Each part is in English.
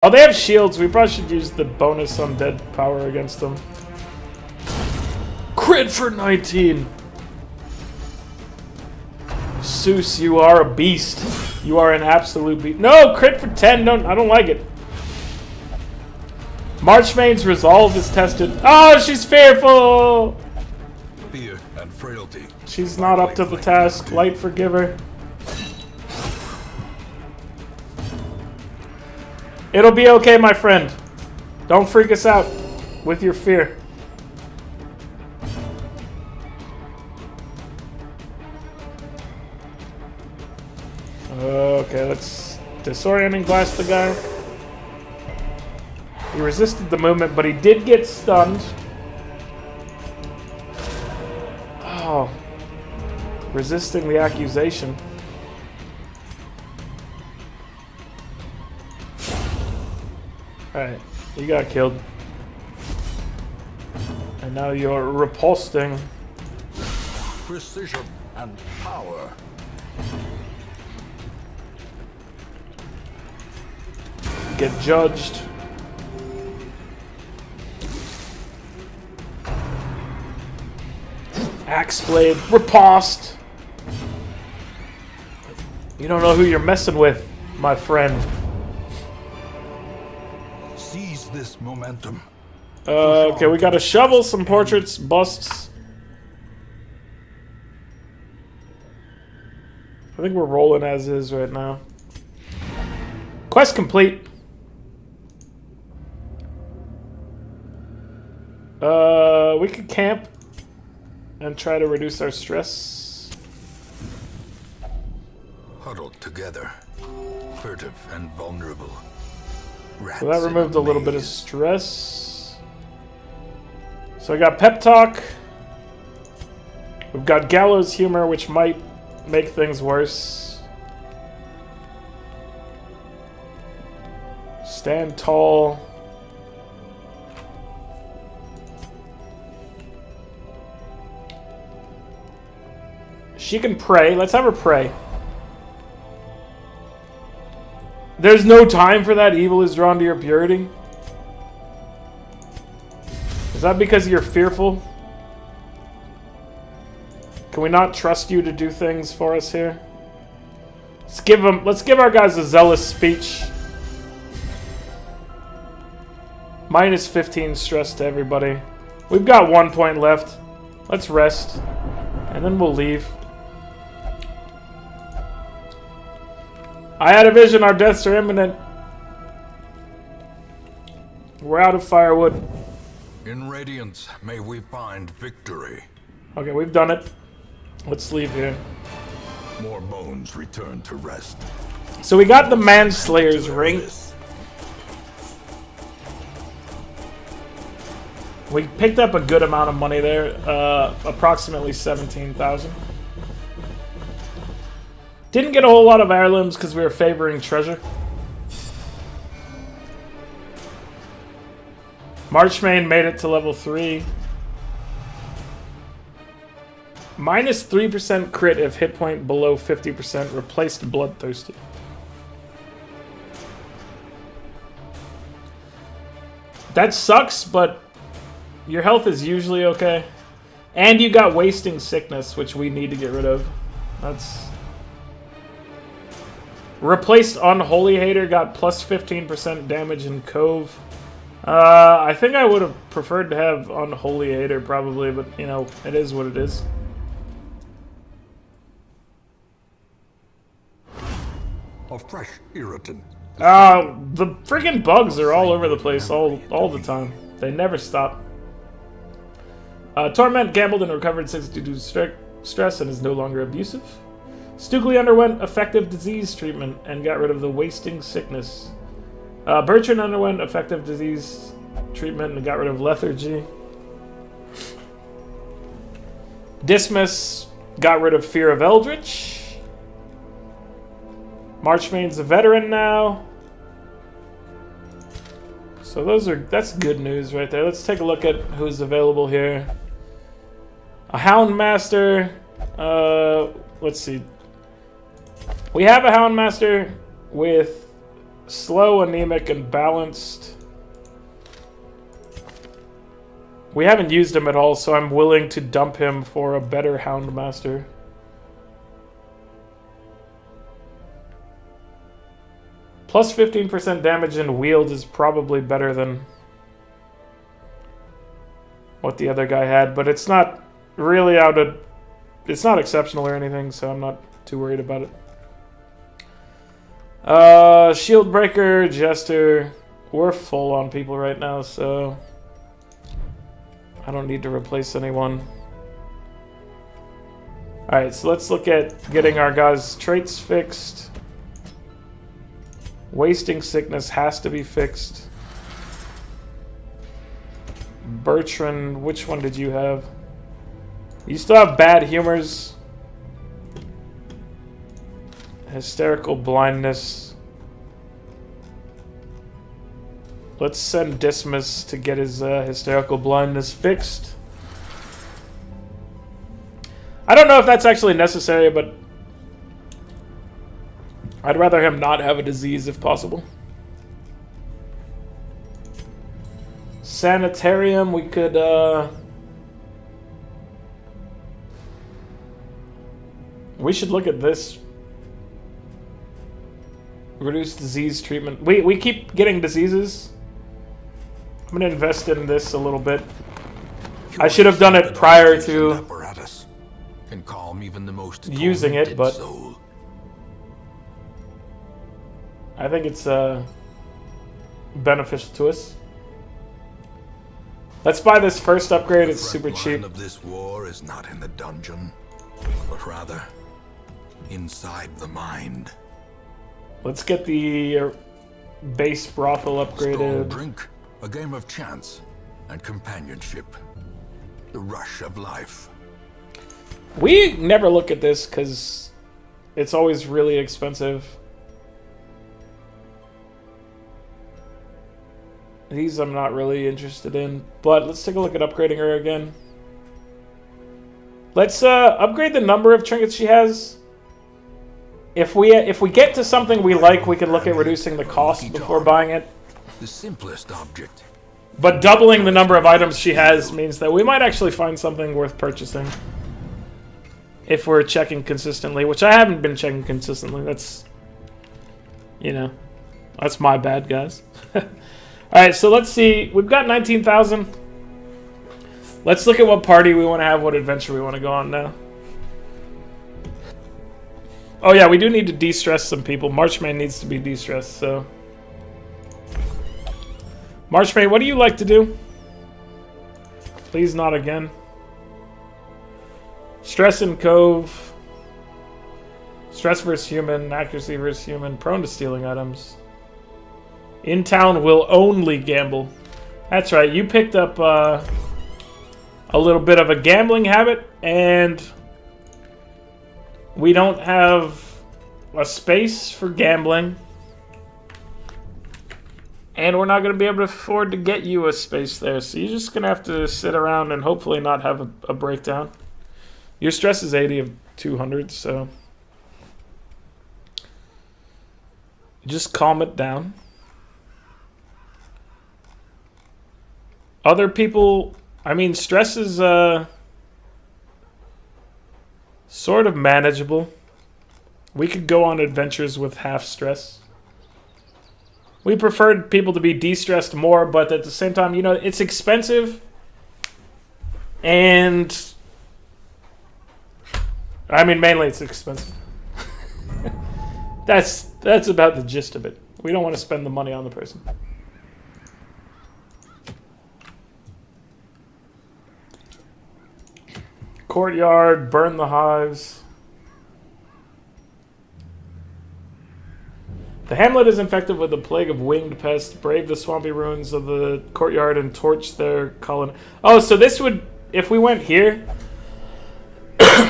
Oh, they have shields. We probably should use the bonus undead power against them. Crit for 19. Seuss, you are a beast. You are an absolute beast. No, crit for 10. I don't like it. Marchmane's resolve is tested. Oh, she's fearful. Fear and frailty. She's not up to the task. Light forgiver. It'll be okay, my friend. Don't freak us out with your fear. Okay, let's disorienting blast the guy. He resisted the movement, but he did get stunned. Oh. Resisting the accusation. Alright, you got killed. And now you're repulsing. Precision and power. Get judged. Axe blade, riposte. You don't know who you're messing with, my friend. Seize this momentum. Okay, we got a shovel, some portraits, busts. I think we're rolling as is right now. Quest complete. We could camp and try to reduce our stress. Huddled together, furtive and vulnerable. So that removed a little bit of stress. So I got pep talk. We've got gallows humor, which might make things worse. Stand tall. She can pray. Let's have her pray. There's no time for that. Evil is drawn to your purity. Is that because you're fearful? Can we not trust you to do things for us here? Let's give our guys a zealous speech. Minus 15 stress to everybody. We've got 1 point left. Let's rest. And then we'll leave. I had a vision, our deaths are imminent. We're out of firewood. In radiance, may we find victory. Okay, we've done it. Let's leave here. More bones return to rest. So we got the Manslayer's ring. We picked up a good amount of money there, approximately 17,000. Didn't get a whole lot of heirlooms because we were favoring treasure. Marchmane made it to level 3. Minus 3% crit if hit point below 50%. Replaced Bloodthirsty. That sucks, but your health is usually okay. And you got Wasting Sickness, which we need to get rid of. That's... Replaced Unholy Hater, got plus 15% damage in Cove. I think I would have preferred to have Unholy Hater probably, but you know, it is what it is. A fresh irritant. The freaking bugs are all over the place all the time. They never stop. Torment gambled and recovered 62 stress and is no longer abusive. Stukley underwent effective disease treatment and got rid of the Wasting Sickness. Bertrand underwent effective disease treatment and got rid of lethargy. Dismas got rid of Fear of Eldritch. Marchmane's a veteran now. So that's good news right there. Let's take a look at who's available here. A Houndmaster. Let's see. We have a Houndmaster with Slow, anemic, and balanced. We haven't used him at all, so I'm willing to dump him for a better Houndmaster. Plus 15% damage in wield is probably better than what the other guy had, but it's not really it's not exceptional or anything, so I'm not too worried about it. Shield Breaker, Jester. We're full on people right now, so I don't need to replace anyone. Alright, so let's look at getting our guys' traits fixed. Wasting Sickness has to be fixed. Bertrand, which one did you have? You still have Bad Humors. Hysterical Blindness. Let's send Dismas to get his Hysterical Blindness fixed. I don't know if that's actually necessary, but I'd rather him not have a disease if possible. Sanitarium, we could we should look at this. Reduce disease treatment. We keep getting diseases. I'm gonna invest in this a little bit. I should have done it prior to can calm even the most using it, but soul. I think it's beneficial to us. Let's buy this first upgrade. It's super cheap. The front line of this war is not in the dungeon, but rather inside the mind. Let's get the base brothel Strong upgraded. drink, a game of chance and companionship, the rush of life. We never look at this because it's always really expensive. These I'm not really interested in, but let's take a look at upgrading her again. Let's upgrade the number of trinkets she has. If we get to something we like, we can look at reducing the cost before buying it. The simplest object. But doubling the number of items she has means that we might actually find something worth purchasing. If we're checking consistently, which I haven't been checking consistently. That's, you know, that's my bad, guys. Alright, so let's see. We've got 19,000. Let's look at what party we want to have, what adventure we want to go on now. Oh yeah, we do need to de-stress some people. Marchmain needs to be de-stressed, so... Marchmain, what do you like to do? Please not again. Stress and Cove. Stress versus human, accuracy versus human, prone to stealing items. In town will only gamble. That's right, you picked up a little bit of a gambling habit, and we don't have a space for gambling. And we're not going to be able to afford to get you a space there, so you're just going to have to sit around and hopefully not have a breakdown. Your stress is 80 of 200, so just calm it down. Other people, I mean, stress is sort of manageable. We could go on adventures with half stress. We preferred people to be de-stressed more, but at the same time, you know, it's expensive. And I mean, mainly it's expensive. That's about the gist of it. We don't want to spend the money on the person. Courtyard, burn the hives. The hamlet is infected with the plague of winged pest. Brave the swampy ruins of the courtyard and torch their colony. Oh, so this would, if we went here,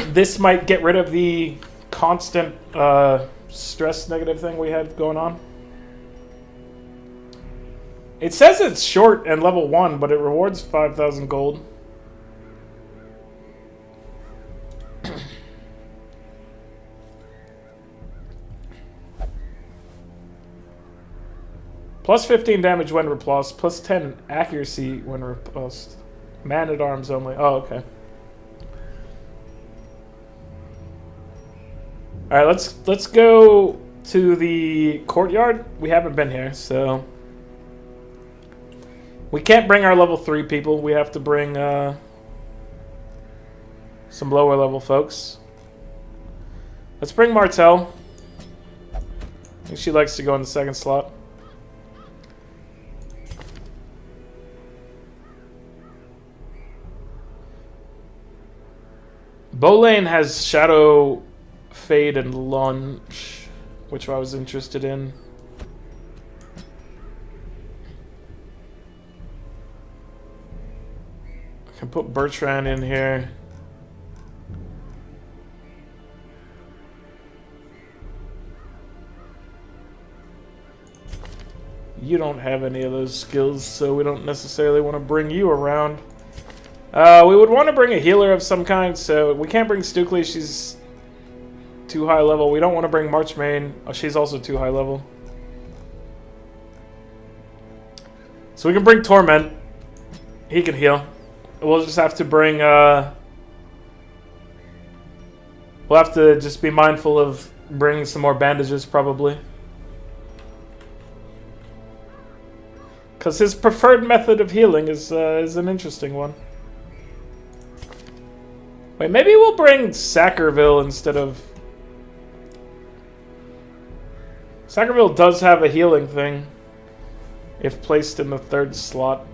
this might get rid of the constant stress negative thing we had going on. It says it's short and level 1, but it rewards 5,000 gold. Plus 15 damage when repulsed. Plus 10 accuracy when repulsed. Man-at-arms only. Oh, okay. Alright, let's go to the courtyard. We haven't been here, so... We can't bring our level 3 people. We have to bring some lower level folks. Let's bring Martell. I think she likes to go in the second slot. Bolane has Shadow, Fade, and Lunge, which I was interested in. I can put Bertrand in here. You don't have any of those skills, so we don't necessarily want to bring you around. We would want to bring a healer of some kind, so we can't bring Stukely. She's too high level. We don't want to bring Marchmain. Oh, she's also too high level. So we can bring Torment. He can heal. We'll just have to bring... We'll have to just be mindful of bringing some more bandages, probably. Because his preferred method of healing is an interesting one. Wait, maybe we'll bring Sackerville instead of... Sackerville does have a healing thing, if placed in the third slot.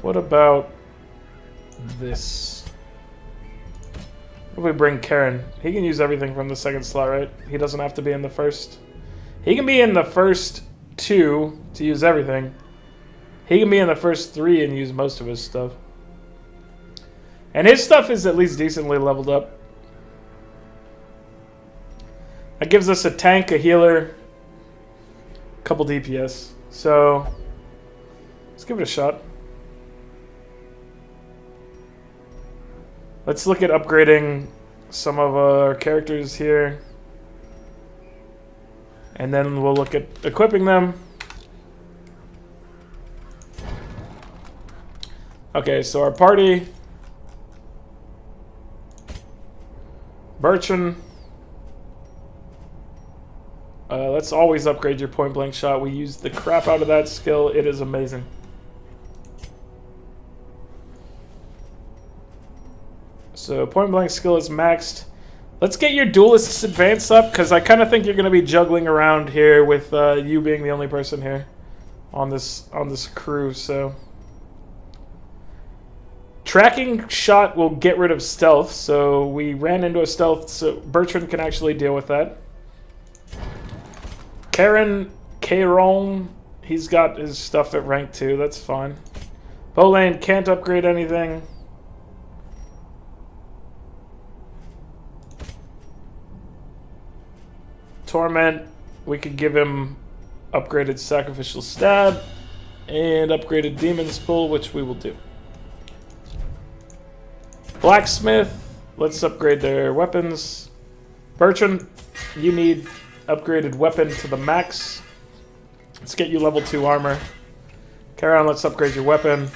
What about this? What if we bring Karen? He can use everything from the second slot, right? He doesn't have to be in the first. He can be in the first 2 to use everything. He can be in the first 3 and use most of his stuff. And his stuff is at least decently leveled up. That gives us a tank, a healer, a couple DPS. So, let's give it a shot. Let's look at upgrading some of our characters here. And then we'll look at equipping them. Okay, so our party... Bertrand. Let's always upgrade your point blank shot. We use the crap out of that skill. It is amazing. So point blank skill is maxed. Let's get your duelist's advance up, because I kind of think you're going to be juggling around here with you being the only person here on this crew. So tracking shot will get rid of stealth. So we ran into a stealth, so Bertrand can actually deal with that. Karen, he's got his stuff at rank 2. That's fine. Bolane can't upgrade anything. Torment, we could give him upgraded Sacrificial Stab and upgraded Demon's Pull, which we will do. Blacksmith, let's upgrade their weapons. Bertrand, you need upgraded weapon to the max. Let's get you level 2 armor. Charon, let's upgrade your weapon.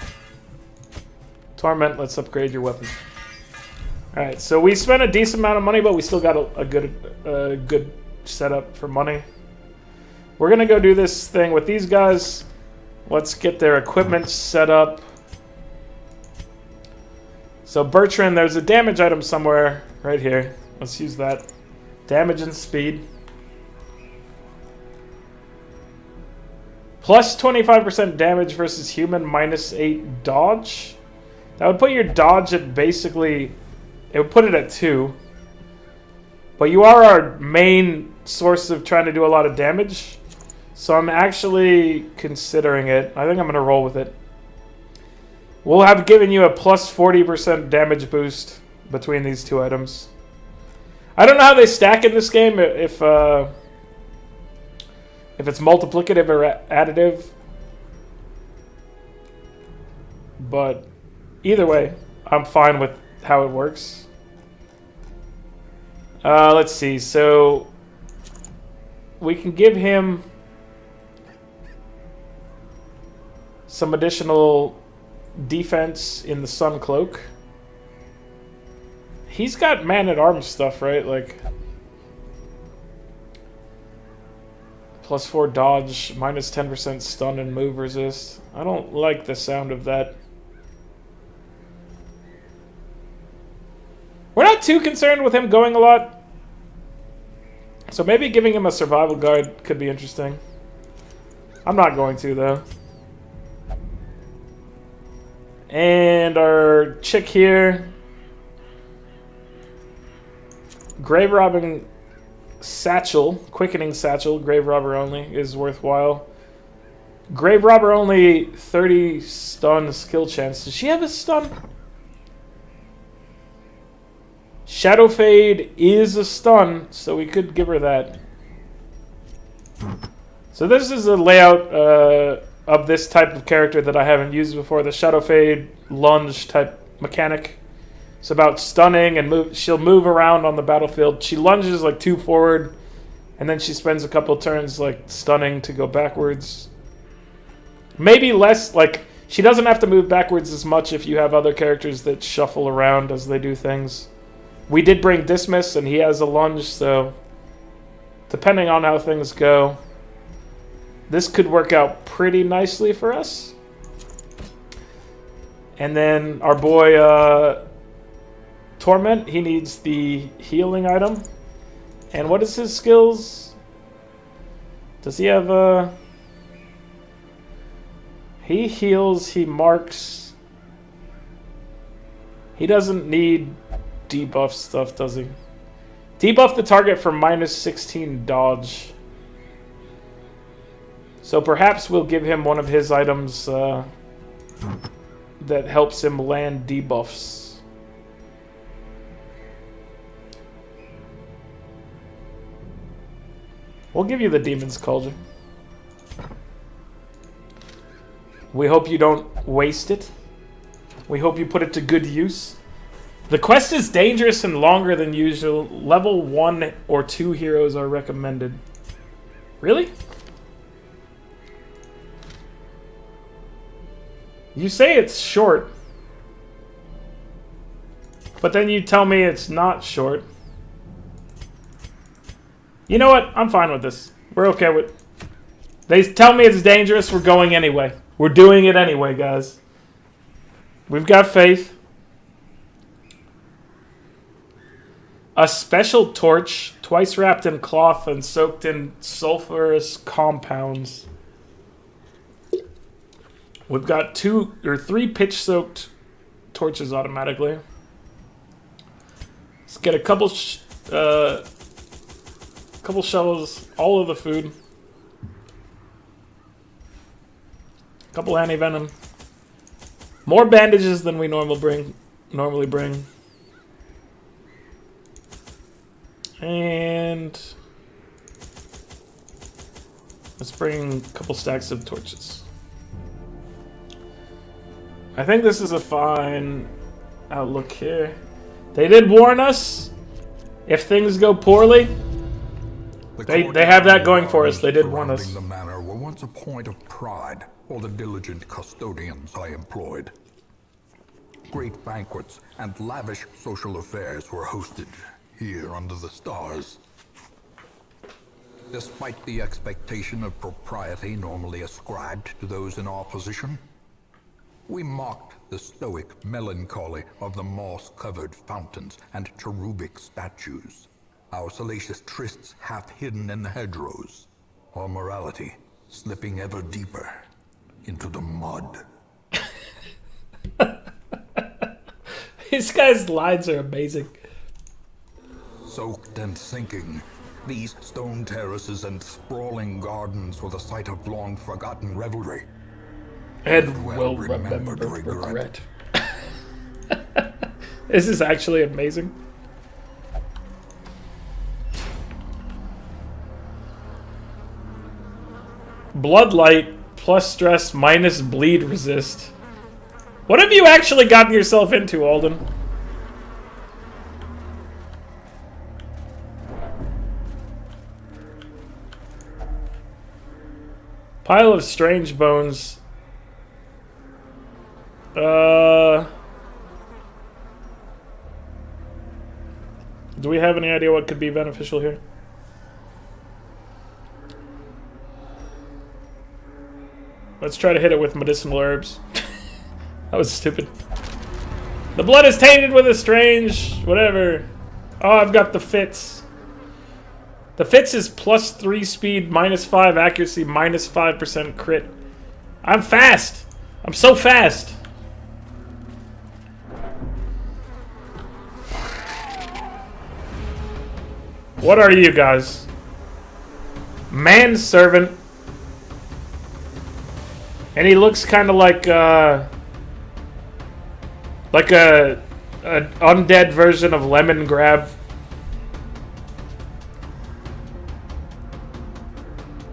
Torment, let's upgrade your weapon. Alright, so we spent a decent amount of money, but we still got a good setup for money. We're gonna go do this thing with these guys. Let's get their equipment set up. So Bertrand, there's a damage item somewhere right here. Let's use that. Damage and speed. Plus 25% damage versus human, minus 8 dodge. That would put your dodge at basically... It would put it at 2. But you are our main source of trying to do a lot of damage. So I'm actually considering it. I think I'm going to roll with it. We'll have given you a plus 40% damage boost between these two items. I don't know how they stack in this game. If if it's multiplicative or additive. But either way, I'm fine with how it works. Let's see. So we can give him some additional defense in the Sun Cloak. He's got man-at-arms stuff, right? Like, +4 dodge, minus 10% stun and move resist. I don't like the sound of that. We're not too concerned with him going a lot. So maybe giving him a survival guide could be interesting. I'm not going to, though. And our chick here, grave robbing satchel, quickening satchel, grave robber only, is worthwhile. Grave robber only, 30 stun skill chance. Does she have a stun? Shadow Fade is a stun, so we could give her that. So this is a layout of this type of character that I haven't used before, the Shadow Fade lunge type mechanic. It's about stunning and move. She'll move around on the battlefield. She lunges like 2 forward, and then she spends a couple turns like stunning to go backwards. Maybe less, like, she doesn't have to move backwards as much if you have other characters that shuffle around as they do things. We did bring Dismiss, and he has a lunge, so depending on how things go, this could work out pretty nicely for us. And then our boy Torment, he needs the healing item. And what is his skills? Does he have a... He heals, he marks. He doesn't need debuff stuff, does he? Debuff the target for minus 16 dodge. So perhaps we'll give him one of his items that helps him land debuffs. We'll give you the Demon's Cauldron. We hope you don't waste it. We hope you put it to good use. The quest is dangerous and longer than usual. Level 1 or 2 heroes are recommended. Really? You say it's short, but then you tell me it's not short. You know what? I'm fine with this. We're okay with... They tell me it's dangerous, we're going anyway. We're doing it anyway, guys. We've got faith. A special torch, twice wrapped in cloth and soaked in sulfurous compounds. We've got 2 or 3 pitch-soaked torches automatically. Let's get a couple shovels, all of the food. Couple anti-venom. More bandages than we normally bring. And let's bring a couple stacks of torches. I think this is a fine outlook here. They did warn us if things go poorly. They have that going for us. They did warn us. The manor were once a point of pride for the diligent custodians I employed. Great banquets and lavish social affairs were hosted here under the stars. Despite the expectation of propriety normally ascribed to those in our position, we mocked the stoic melancholy of the moss-covered fountains and cherubic statues, our salacious trysts half hidden in the hedgerows, our morality slipping ever deeper into the mud. These guys' lines are amazing. Soaked and sinking, these stone terraces and sprawling gardens were the site of long-forgotten revelry. And will remember regret. This is actually amazing. Blood light plus stress minus bleed resist. What have you actually gotten yourself into, Alden? Pile of strange bones. Do we have any idea what could be beneficial here? Let's try to hit it with medicinal herbs. That was stupid. The blood is tainted with a strange... whatever. Oh, I've got the fits. The fits is +3 speed, -5 accuracy, -5% crit. I'm fast! I'm so fast! What are you guys? Manservant. And he looks kind of like a undead version of Lemon Grab.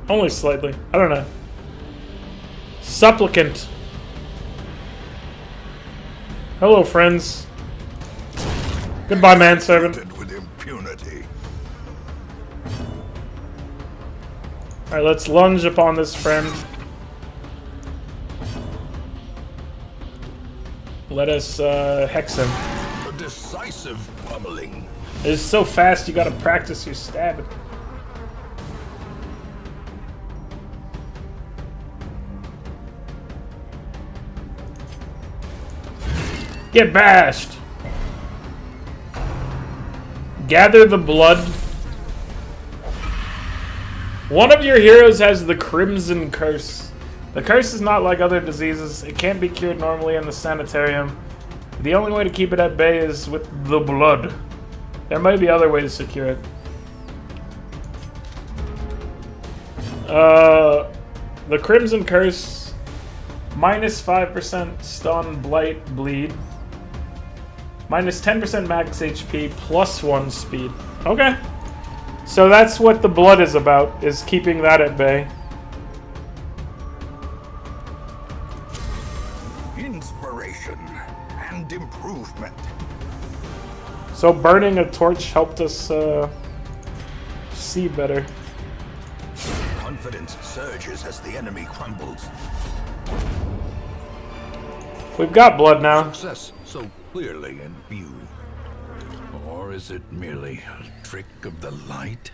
Only slightly. I don't know. Supplicant. Hello, friends. Goodbye, manservant. With impunity. Alright, let's lunge upon this friend. Let us hex him. A decisive pummeling. It's so fast you gotta practice your stabbing. Get bashed! Gather the blood. One of your heroes has the Crimson Curse. The curse is not like other diseases. It can't be cured normally in the sanitarium. The only way to keep it at bay is with the blood. There might be other ways to cure it. The Crimson Curse, -5% stun, blight, bleed. -10% max HP, +1 speed. Okay. So that's what the blood is about, is keeping that at bay. Inspiration and improvement. So burning a torch helped us see better. Confidence surges as the enemy crumbles. We've got blood now. Success so clearly in view. Or is it merely a trick of the light?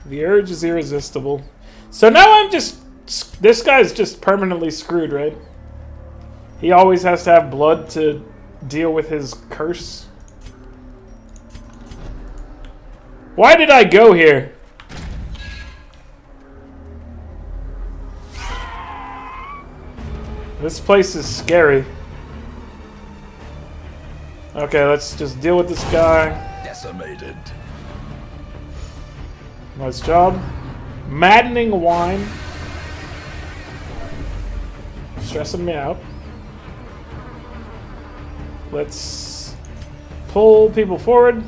The urge is irresistible. So now I'm just... This guy's just permanently screwed, right? He always has to have blood to deal with his curse. Why did I go here? This place is scary. Okay, let's just deal with this guy. Decimated. Nice job. Maddening wine. Stressing me out. Let's pull people forward.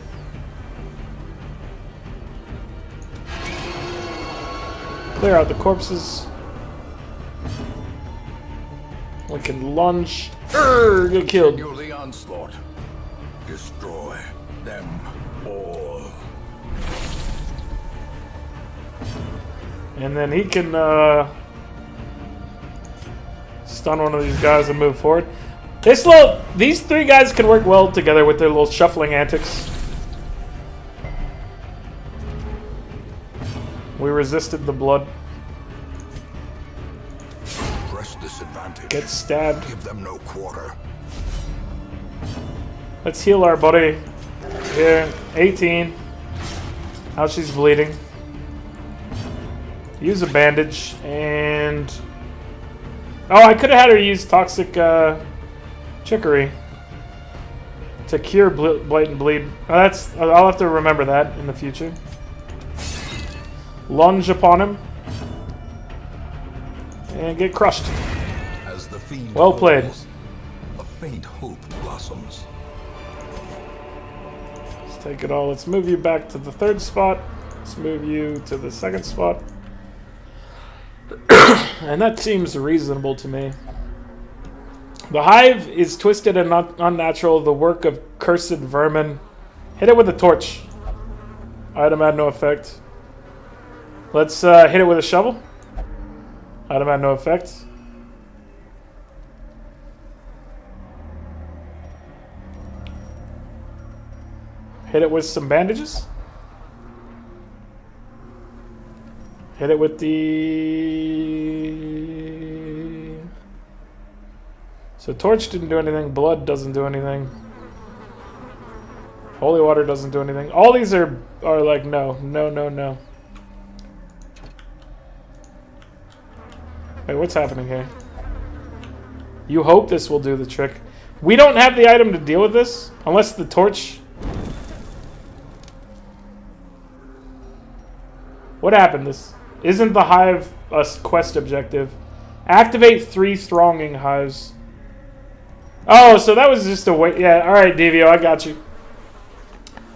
Clear out the corpses. We can lunge. Get killed. Continue the onslaught. Destroy them all. And then he can stun one of these guys and move forward. These three guys can work well together with their little shuffling antics. We resisted the blood. Press this advantage. Get stabbed. Give them no quarter. Let's heal our buddy. Here, 18. How she's bleeding. Use a bandage and... Oh, I could have had her use toxic chicory to cure blight and bleed. I'll have to remember that in the future. Lunge upon him and get crushed. As the fiend Well played. falls, a faint hope blossoms. Let's take it all. Let's move you back to the third spot. Let's move you to the second spot. And that seems reasonable to me. The hive is twisted and unnatural, the work of cursed vermin. Hit it with a torch. Item had no effect. Let's hit it with a shovel. Item had no effect. Hit it with some bandages. Hit it with the... So torch didn't do anything. Blood doesn't do anything. Holy water doesn't do anything. All these are like no. Wait, what's happening here? You hope this will do the trick. We don't have the item to deal with this unless the torch... What happened? This isn't the hive a quest objective. Activate 3 thronging hives. Oh, so that was just a wait. Yeah, alright, Devio, I got you.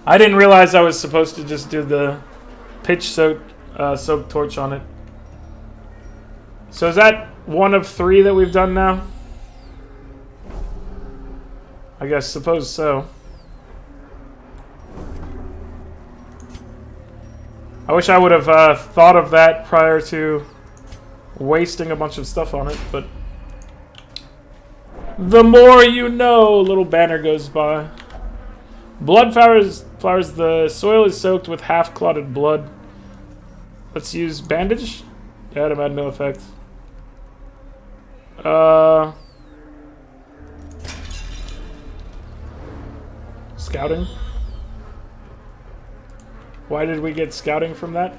I didn't realize I was supposed to just do the pitch soaked torch on it. So is that 1 of 3 that we've done now? I guess, suppose so. I wish I would have thought of that prior to wasting a bunch of stuff on it, but... The more you know, little banner goes by. Blood flowers, the soil is soaked with half-clotted blood. Let's use bandage. Yeah, it had no effect. Scouting. Why did we get scouting from that?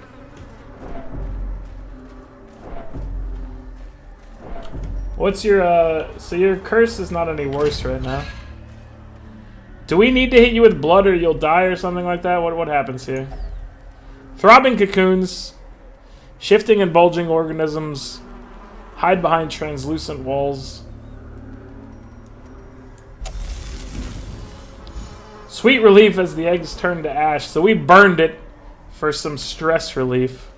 What's your, so your curse is not any worse right now. Do we need to hit you with blood or you'll die or something like that? What happens here? Throbbing cocoons. Shifting and bulging organisms. Hide behind translucent walls. Sweet relief as the eggs turn to ash. So we burned it for some stress relief.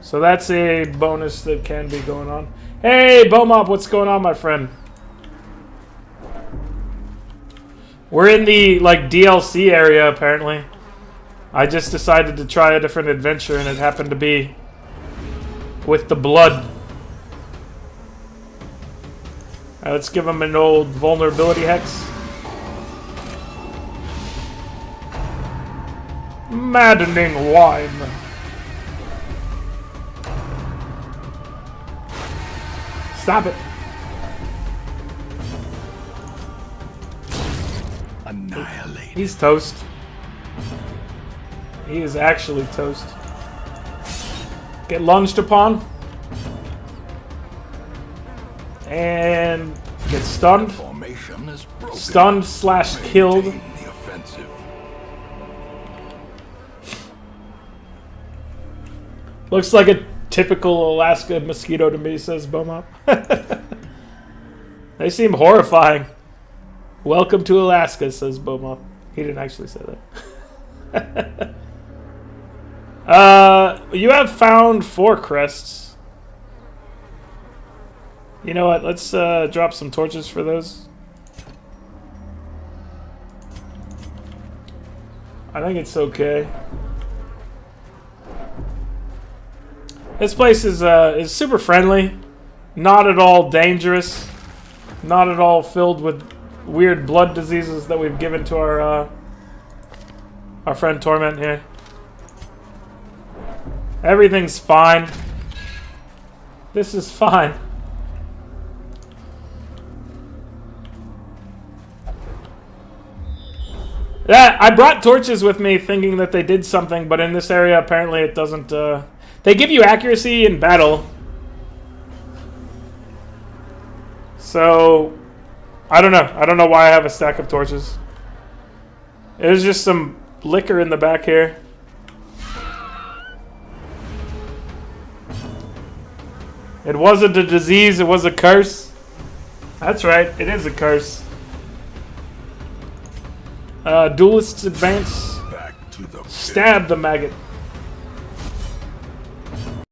So that's a bonus that can be going on. Hey, Bomop, what's going on, my friend? We're in the, like, DLC area, apparently. I just decided to try a different adventure, and it happened to be with the blood. Let's give him an old vulnerability hex. Maddening wine. Stop it. Annihilated. He's toast. He is actually toast. Get lunged upon. And get stunned. Formation is broken. Stunned slash killed. Maintain the offensive. Looks like a typical Alaska mosquito to me, says Beaumont. They seem horrifying. Welcome to Alaska, says Beaumont. He didn't actually say that. You have found 4 crests. You know what? Let's drop some torches for those. I think it's okay. This place is super friendly, not at all dangerous, not at all filled with weird blood diseases that we've given to our friend Torment here. Everything's fine. This is fine. Yeah, I brought torches with me thinking that they did something, but in this area apparently it doesn't. They give you accuracy in battle. So, I don't know. I don't know why I have a stack of torches. There's just some liquor in the back here. It wasn't a disease, it was a curse. That's right, it is a curse. Duelists advance. Back to the Stab the maggot.